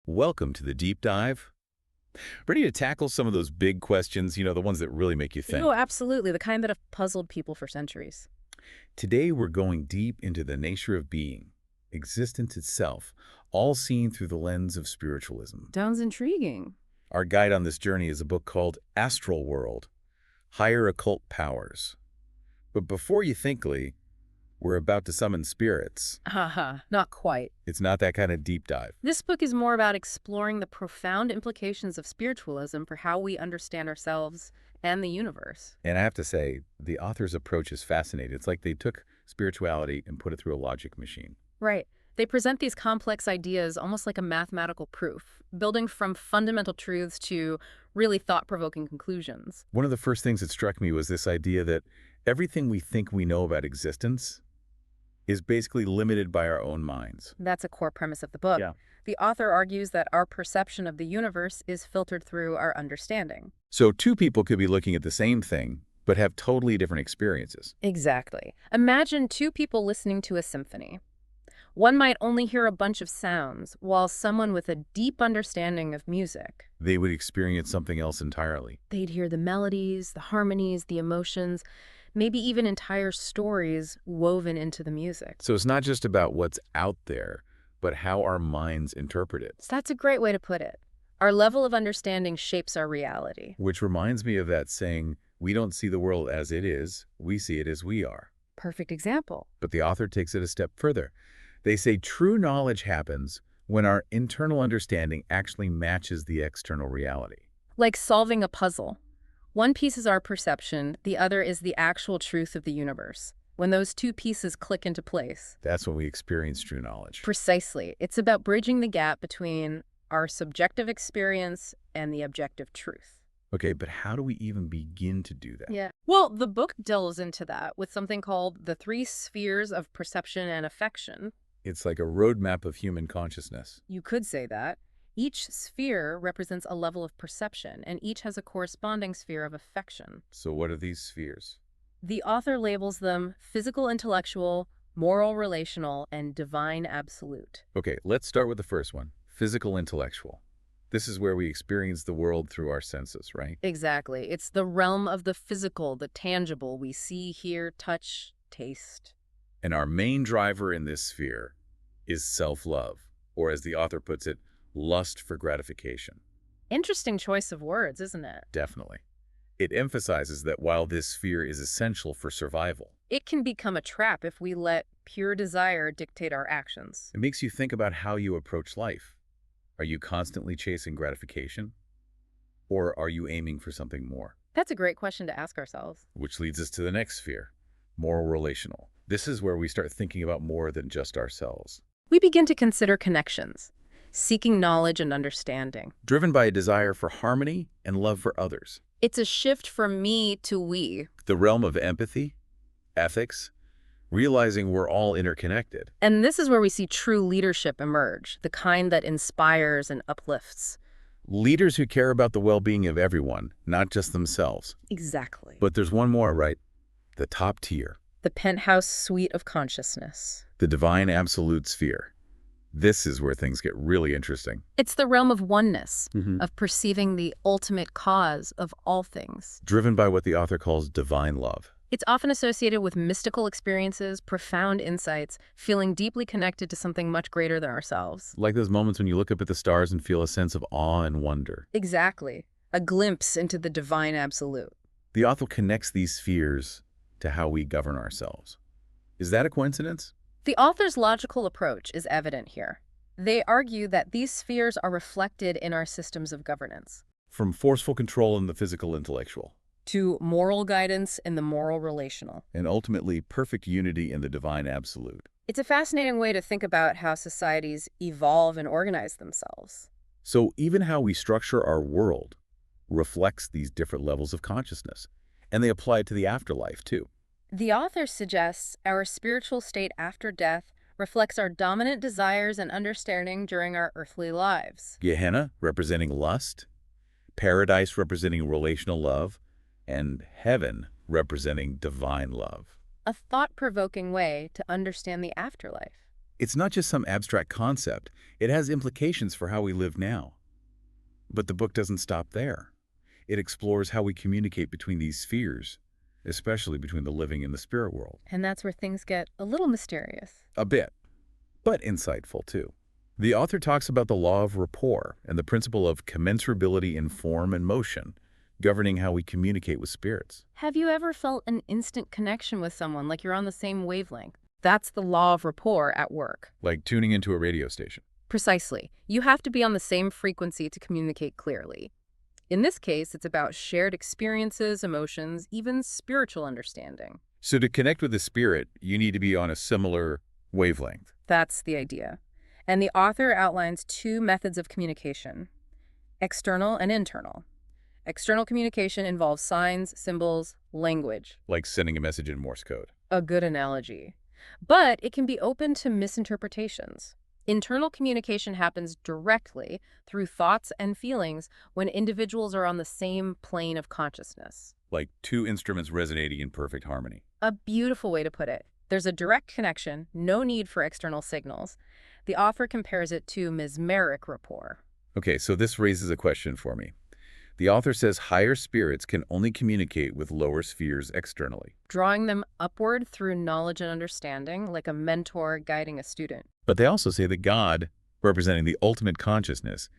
Welcome to the deep dive. Ready to tackle some of those big questions, the ones that really make you think. Oh, absolutely. The kind that have puzzled people for centuries. Today we're going deep into the nature of being, existence itself, all seen through the lens of spiritualism. Sounds intriguing. Our guide on this journey is a book called Astral World, Higher Occult Powers. But before you think, Lee, we're about to summon spirits. Haha, not quite. It's not that kind of deep dive. This book is more about exploring the profound implications of spiritualism for how we understand ourselves and the universe. And I have to say, the author's approach is fascinating. It's like they took spirituality and put it through a logic machine. Right. They present these complex ideas almost like a mathematical proof, building from fundamental truths to really thought-provoking conclusions. One of the first things that struck me was this idea that everything we think we know about existence is basically limited by our own minds. That's a core premise of the book. Yeah. The author argues that our perception of the universe is filtered through our understanding. So two people could be looking at the same thing, but have totally different experiences. Exactly. Imagine two people listening to a symphony. One might only hear a bunch of sounds, while someone with a deep understanding of music, They would experience something else entirely. they'd hear the melodies, the harmonies, the emotions, maybe even entire stories woven into the music. So it's not just about what's out there, but how our minds interpret it. So that's a great way to put it. Our level of understanding shapes our reality. Which reminds me of that saying, we don't see the world as it is, we see it as we are. Perfect example. But the author takes it a step further. They say true knowledge happens when our internal understanding actually matches the external reality. Like solving a puzzle. One piece is our perception, the other is the actual truth of the universe. When those two pieces click into place. That's when we experience true knowledge. Precisely. It's about bridging the gap between our subjective experience and the objective truth. Okay, but how do we even begin to do that? Yeah. Well, the book delves into that with something called the 3 spheres of perception and affection. It's like a roadmap of human consciousness. You could say that. Each sphere represents a level of perception, and each has a corresponding sphere of affection. So what are these spheres? The author labels them physical, intellectual, moral, relational, and divine absolute. Okay, let's start with the first one, physical intellectual. This is where we experience the world through our senses, right? Exactly. It's the realm of the physical, the tangible. We see, hear, touch, taste. And our main driver in this sphere is self-love, or as the author puts it, lust for gratification. Interesting choice of words, isn't it? Definitely. It emphasizes that while this sphere is essential for survival, It can become a trap if we let pure desire dictate our actions. it makes you think about how you approach life. Are you constantly chasing gratification? Or are you aiming for something more? That's a great question to ask ourselves. Which leads us to the next sphere, moral relational. This is where we start thinking about more than just ourselves. We begin to consider connections, seeking knowledge and understanding. Driven by a desire for harmony and love for others. It's a shift from me to we. The realm of empathy, ethics, realizing we're all interconnected. And this is where we see true leadership emerge, the kind that inspires and uplifts. Leaders who care about the well-being of everyone, not just themselves. Exactly. But there's one more, right? The top tier, The penthouse suite of consciousness. the divine absolute sphere. This is where things get really interesting. It's the realm of oneness, Mhm. of perceiving the ultimate cause of all things. Driven by what the author calls divine love. It's often associated with mystical experiences, profound insights, feeling deeply connected to something much greater than ourselves. Like those moments when you look up at the stars and feel a sense of awe and wonder. Exactly. A glimpse into the divine absolute. The author connects these spheres to how we govern ourselves. Is that a coincidence? The author's logical approach is evident here. They argue that these spheres are reflected in our systems of governance, From forceful control in the physical intellectual, to moral guidance in the moral relational. and ultimately perfect unity in the divine absolute. It's a fascinating way to think about how societies evolve and organize themselves. So even how we structure our world reflects these different levels of consciousness, and they apply to the afterlife too. The author suggests our spiritual state after death reflects our dominant desires and understanding during our earthly lives. Gehenna representing lust, paradise representing relational love, and heaven representing divine love. A thought-provoking way to understand the afterlife. It's not just some abstract concept. It has implications for how we live now. But the book doesn't stop there. It explores how we communicate between these spheres, especially between the living and the spirit world. And that's where things get a little mysterious. A bit, but insightful too. The author talks about the law of rapport and the principle of commensurability in form and motion, governing how we communicate with spirits. Have you ever felt an instant connection with someone, like you're on the same wavelength? That's the law of rapport at work. Like tuning into a radio station. Precisely. You have to be on the same frequency to communicate clearly. In this case, it's about shared experiences, emotions, even spiritual understanding. So to connect with the spirit, you need to be on a similar wavelength. That's the idea. And the author outlines two methods of communication: external and internal. External communication involves signs, symbols, language. Like sending a message in Morse code. A good analogy. But it can be open to misinterpretations. Internal communication happens directly through thoughts and feelings when individuals are on the same plane of consciousness. Like two instruments resonating in perfect harmony. A beautiful way to put it. There's a direct connection, no need for external signals. The author compares it to mesmeric rapport. Okay, so this raises a question for me. The author says higher spirits can only communicate with lower spheres externally. Drawing them upward through knowledge and understanding, like a mentor guiding a student. But they also say that God, representing the ultimate consciousness,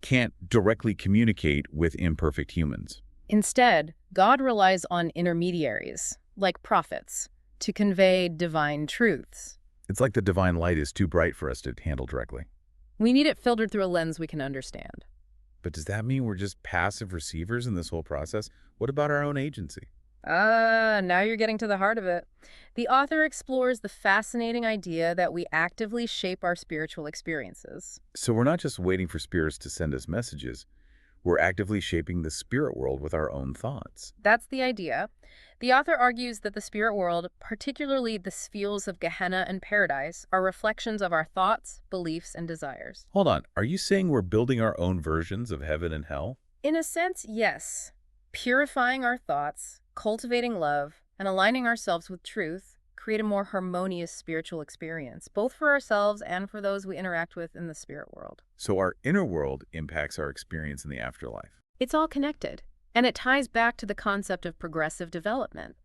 can't directly communicate with imperfect humans. Instead, God relies on intermediaries, like prophets, to convey divine truths. It's like the divine light is too bright for us to handle directly. We need it filtered through a lens we can understand. But does that mean we're just passive receivers in this whole process? What about our own agency? Now you're getting to the heart of it. The author explores the fascinating idea that we actively shape our spiritual experiences. So we're not just waiting for spirits to send us messages. We're actively shaping the spirit world with our own thoughts. That's the idea. The author argues that the spirit world, particularly the spheres of Gehenna and Paradise, are reflections of our thoughts, beliefs, and desires. Hold on, are you saying we're building our own versions of heaven and hell? In a sense, yes. Purifying our thoughts, cultivating love, and aligning ourselves with truth create a more harmonious spiritual experience, both for ourselves and for those we interact with in the spirit world. So our inner world impacts our experience in the afterlife. It's all connected, and it ties back to the concept of progressive development.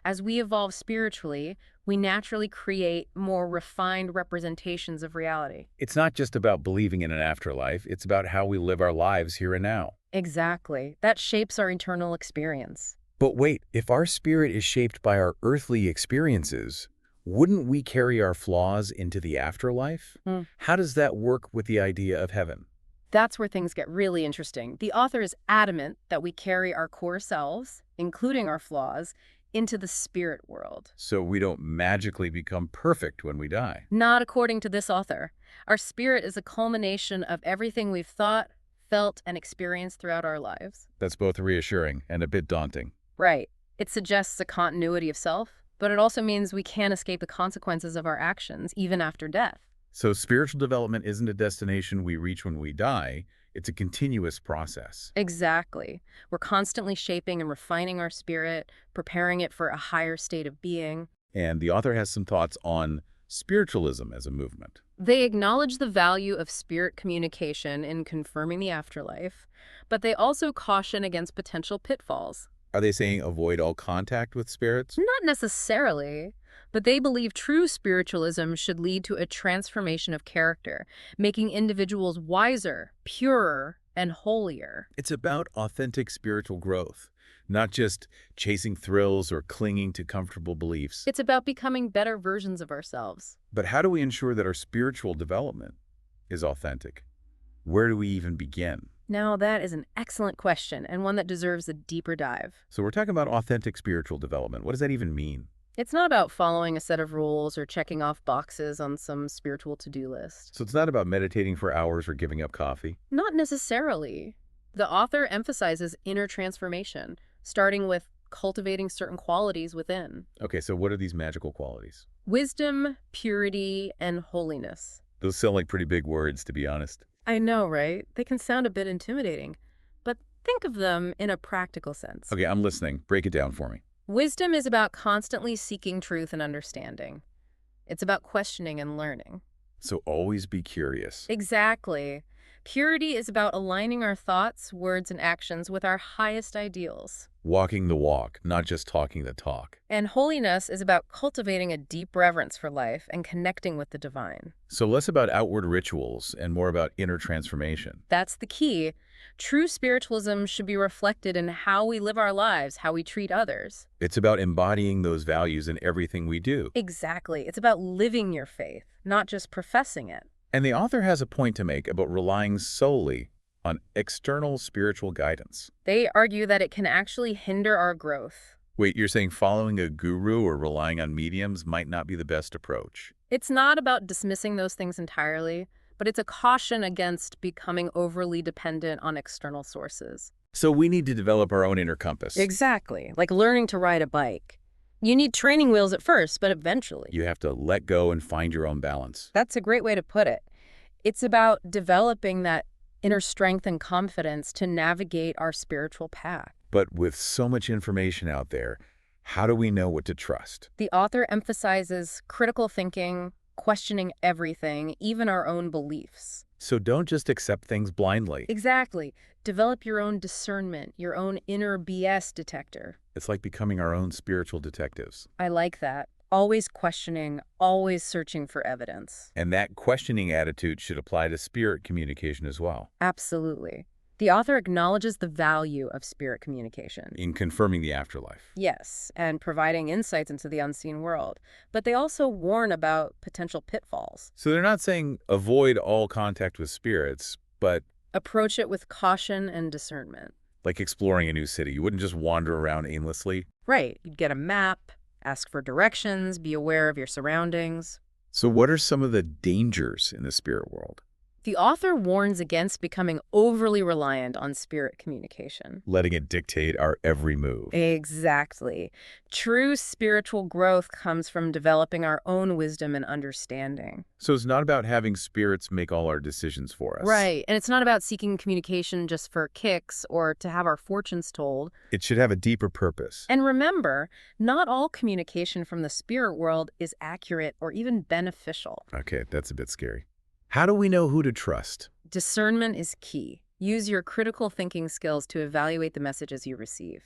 As we evolve spiritually, we naturally create more refined representations of reality. It's not just about believing in an afterlife, it's about how we live our lives here and now. Exactly. That shapes our eternal experience. But wait, if our spirit is shaped by our earthly experiences, wouldn't we carry our flaws into the afterlife? How does that work with the idea of heaven? That's where things get really interesting. The author is adamant that we carry our core selves, including our flaws, into the spirit world. So we don't magically become perfect when we die. Not according to this author. Our spirit is a culmination of everything we've thought, felt, and experienced throughout our lives. That's both reassuring and a bit daunting. Right. It suggests a continuity of self, but it also means we can't escape the consequences of our actions, even after death. So spiritual development isn't a destination we reach when we die, it's a continuous process. Exactly. We're constantly shaping and refining our spirit, preparing it for a higher state of being. And the author has some thoughts on spiritualism as a movement. They acknowledge the value of spirit communication in confirming the afterlife, but they also caution against potential pitfalls. Are they saying avoid all contact with spirits? Not necessarily, but they believe true spiritualism should lead to a transformation of character, making individuals wiser, purer, and holier. It's about authentic spiritual growth, not just chasing thrills or clinging to comfortable beliefs. It's about becoming better versions of ourselves. But how do we ensure that our spiritual development is authentic? Where do we even begin? Now, that is an excellent question, and one that deserves a deeper dive. So we're talking about authentic spiritual development. What does that even mean? It's not about following a set of rules or checking off boxes on some spiritual to-do list. So it's not about meditating for hours or giving up coffee? Not necessarily. The author emphasizes inner transformation, starting with cultivating certain qualities within. Okay, so what are these magical qualities? Wisdom, purity, and holiness. Those sound like pretty big words, to be honest. I know, right? They can sound a bit intimidating, but think of them in a practical sense. Okay, I'm listening. Break it down for me. Wisdom is about constantly seeking truth and understanding. It's about questioning and learning. So always be curious. Exactly. Purity is about aligning our thoughts, words, and actions with our highest ideals. Walking the walk, not just talking the talk. And holiness is about cultivating a deep reverence for life and connecting with the divine. So less about outward rituals and more about inner transformation. That's the key. True spiritualism should be reflected in how we live our lives, how we treat others. It's about embodying those values in everything we do. Exactly. It's about living your faith, not just professing it. And the author has a point to make about relying solely on external spiritual guidance. They argue that it can actually hinder our growth. Wait, you're saying following a guru or relying on mediums might not be the best approach? It's not about dismissing those things entirely, but it's a caution against becoming overly dependent on external sources. So we need to develop our own inner compass. Exactly. Like learning to ride a bike. You need training wheels at first, but eventually. You have to let go and find your own balance. That's a great way to put it. It's about developing that inner strength and confidence to navigate our spiritual path. But with so much information out there, how do we know what to trust? The author emphasizes critical thinking, questioning everything, even our own beliefs. So don't just accept things blindly. Exactly. Develop your own discernment, your own inner BS detector. It's like becoming our own spiritual detectives. I like that. Always questioning, always searching for evidence. And that questioning attitude should apply to spirit communication as well. Absolutely. The author acknowledges the value of spirit communication. In confirming the afterlife. Yes, and providing insights into the unseen world. But they also warn about potential pitfalls. So they're not saying avoid all contact with spirits, but Approach it with caution and discernment. like exploring a new city. You wouldn't just wander around aimlessly. Right. You'd get a map, ask for directions, be aware of your surroundings. So what are some of the dangers in the spirit world? The author warns against becoming overly reliant on spirit communication. Letting it dictate our every move. Exactly. True spiritual growth comes from developing our own wisdom and understanding. So it's not about having spirits make all our decisions for us. Right. And it's not about seeking communication just for kicks or to have our fortunes told. It should have a deeper purpose. And remember, not all communication from the spirit world is accurate or even beneficial. Okay, that's a bit scary. How do we know who to trust? Discernment is key. Use your critical thinking skills to evaluate the messages you receive.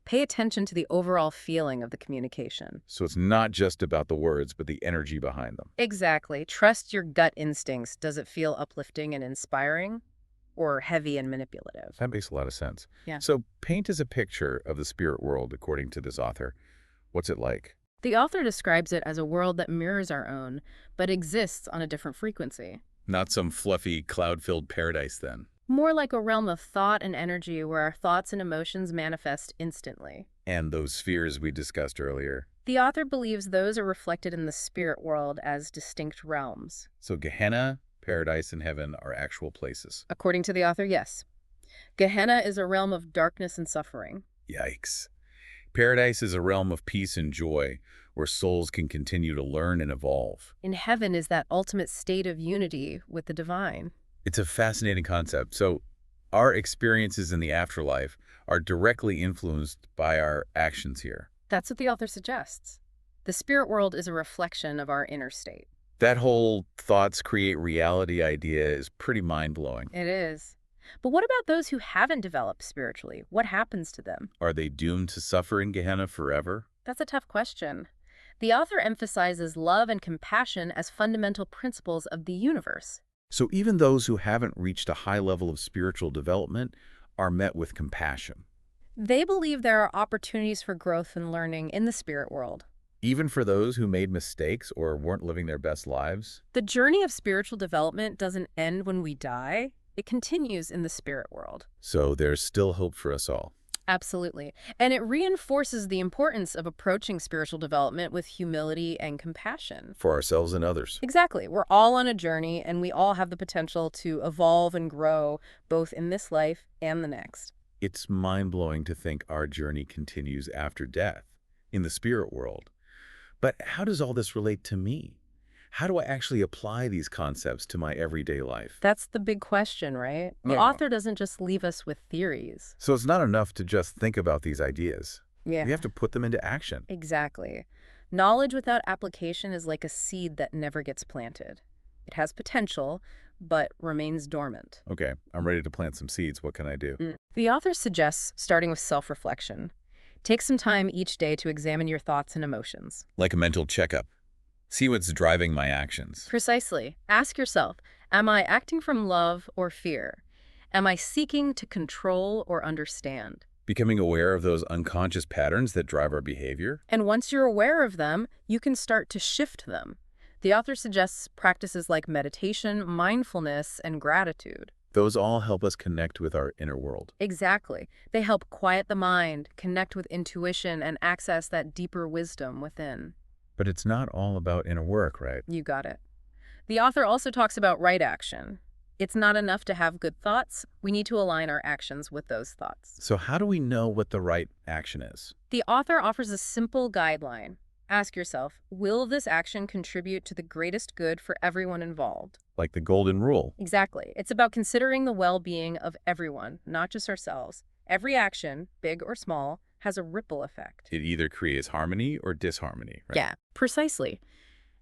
Pay attention to the overall feeling of the communication. So it's not just about the words, but the energy behind them. Exactly. Trust your gut instincts. Does it feel uplifting and inspiring or heavy and manipulative? That makes a lot of sense. Yeah. So paint us a picture of the spirit world according to this author. What's it like? The author describes it as a world that mirrors our own, but exists on a different frequency. Not some fluffy, cloud-filled paradise then. More like a realm of thought and energy where our thoughts and emotions manifest instantly. And those spheres we discussed earlier. The author believes those are reflected in the spirit world as distinct realms. So Gehenna, paradise, and heaven are actual places. According to the author, yes. Gehenna is a realm of darkness and suffering. Yikes. Paradise is a realm of peace and joy, where souls can continue to learn and evolve. In heaven is that ultimate state of unity with the divine. It's a fascinating concept. So our experiences in the afterlife are directly influenced by our actions here. That's what the author suggests. The spirit world is a reflection of our inner state. That whole thoughts create reality idea is pretty mind-blowing. It is. But what about those who haven't developed spiritually? What happens to them? Are they doomed to suffer in Gehenna forever? That's a tough question. The author emphasizes love and compassion as fundamental principles of the universe. So even those who haven't reached a high level of spiritual development are met with compassion. They believe there are opportunities for growth and learning in the spirit world. Even for those who made mistakes or weren't living their best lives? The journey of spiritual development doesn't end when we die. It continues in the spirit world. So there's still hope for us all. Absolutely. And it reinforces the importance of approaching spiritual development with humility and compassion. For ourselves and others. Exactly. We're all on a journey, and we all have the potential to evolve and grow both in this life and the next. It's mind-blowing to think our journey continues after death, in the spirit world. But how does all this relate to me? How do I actually apply these concepts to my everyday life? That's the big question, right? The author doesn't just leave us with theories. So it's not enough to just think about these ideas. Yeah. We have to put them into action. Exactly. Knowledge without application is like a seed that never gets planted. It has potential, but remains dormant. Okay, I'm ready to plant some seeds. What can I do? The author suggests starting with self-reflection. Take some time each day to examine your thoughts and emotions. Like a mental checkup. See what's driving my actions. Precisely. Ask yourself, am I acting from love or fear? Am I seeking to control or understand? Becoming aware of those unconscious patterns that drive our behavior. And once you're aware of them, you can start to shift them. The author suggests practices like meditation, mindfulness, and gratitude. Those all help us connect with our inner world. Exactly. They help quiet the mind, connect with intuition, and access that deeper wisdom within. But it's not all about inner work, right? You got it. The author also talks about right action. It's not enough to have good thoughts. We need to align our actions with those thoughts. So how do we know what the right action is? The author offers a simple guideline. Ask yourself, will this action contribute to the greatest good for everyone involved? Like the golden rule. Exactly. It's about considering the well-being of everyone, not just ourselves. Every action, big or small, has a ripple effect. It either creates harmony or disharmony, right? Yeah, precisely.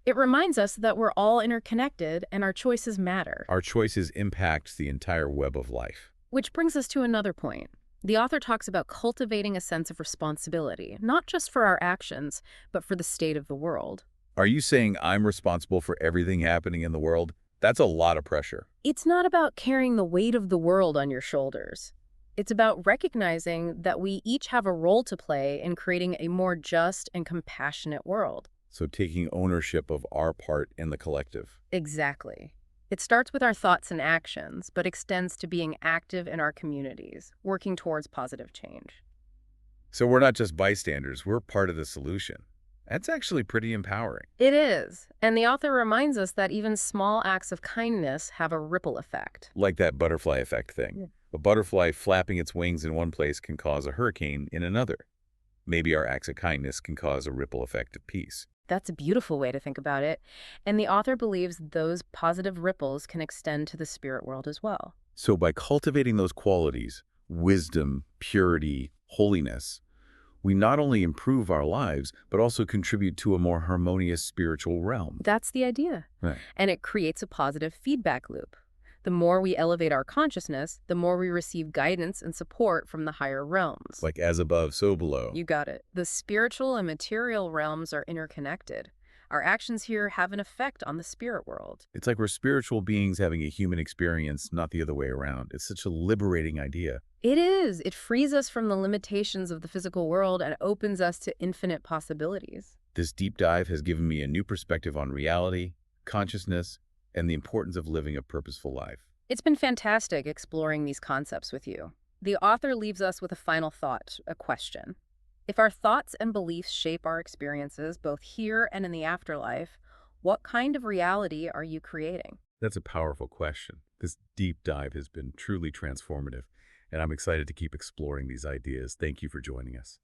It reminds us that we're all interconnected and our choices matter. Our choices impact the entire web of life. Which brings us to another point. The author talks about cultivating a sense of responsibility, not just for our actions, but for the state of the world. Are you saying I'm responsible for everything happening in the world? That's a lot of pressure. It's not about carrying the weight of the world on your shoulders. It's about recognizing that we each have a role to play in creating a more just and compassionate world. So taking ownership of our part in the collective. Exactly. It starts with our thoughts and actions, but extends to being active in our communities, working towards positive change. So we're not just bystanders, we're part of the solution. That's actually pretty empowering. It is, and the author reminds us that even small acts of kindness have a ripple effect. Like that butterfly effect thing. Yeah. A butterfly flapping its wings in one place can cause a hurricane in another. Maybe our acts of kindness can cause a ripple effect of peace. That's a beautiful way to think about it, and the author believes those positive ripples can extend to the spirit world as well. So by cultivating those qualities, wisdom, purity, holiness, we not only improve our lives, but also contribute to a more harmonious spiritual realm. That's the idea. Right. And it creates a positive feedback loop. The more we elevate our consciousness, the more we receive guidance and support from the higher realms. Like as above, so below. You got it. The spiritual and material realms are interconnected. Our actions here have an effect on the spirit world. It's like we're spiritual beings having a human experience, not the other way around. It's such a liberating idea. It is. It frees us from the limitations of the physical world and opens us to infinite possibilities. This deep dive has given me a new perspective on reality, consciousness, and the importance of living a purposeful life. It's been fantastic exploring these concepts with you. The author leaves us with a final thought, a question. If our thoughts and beliefs shape our experiences, both here and in the afterlife, what kind of reality are you creating? That's a powerful question. This deep dive has been truly transformative, and I'm excited to keep exploring these ideas. Thank you for joining us.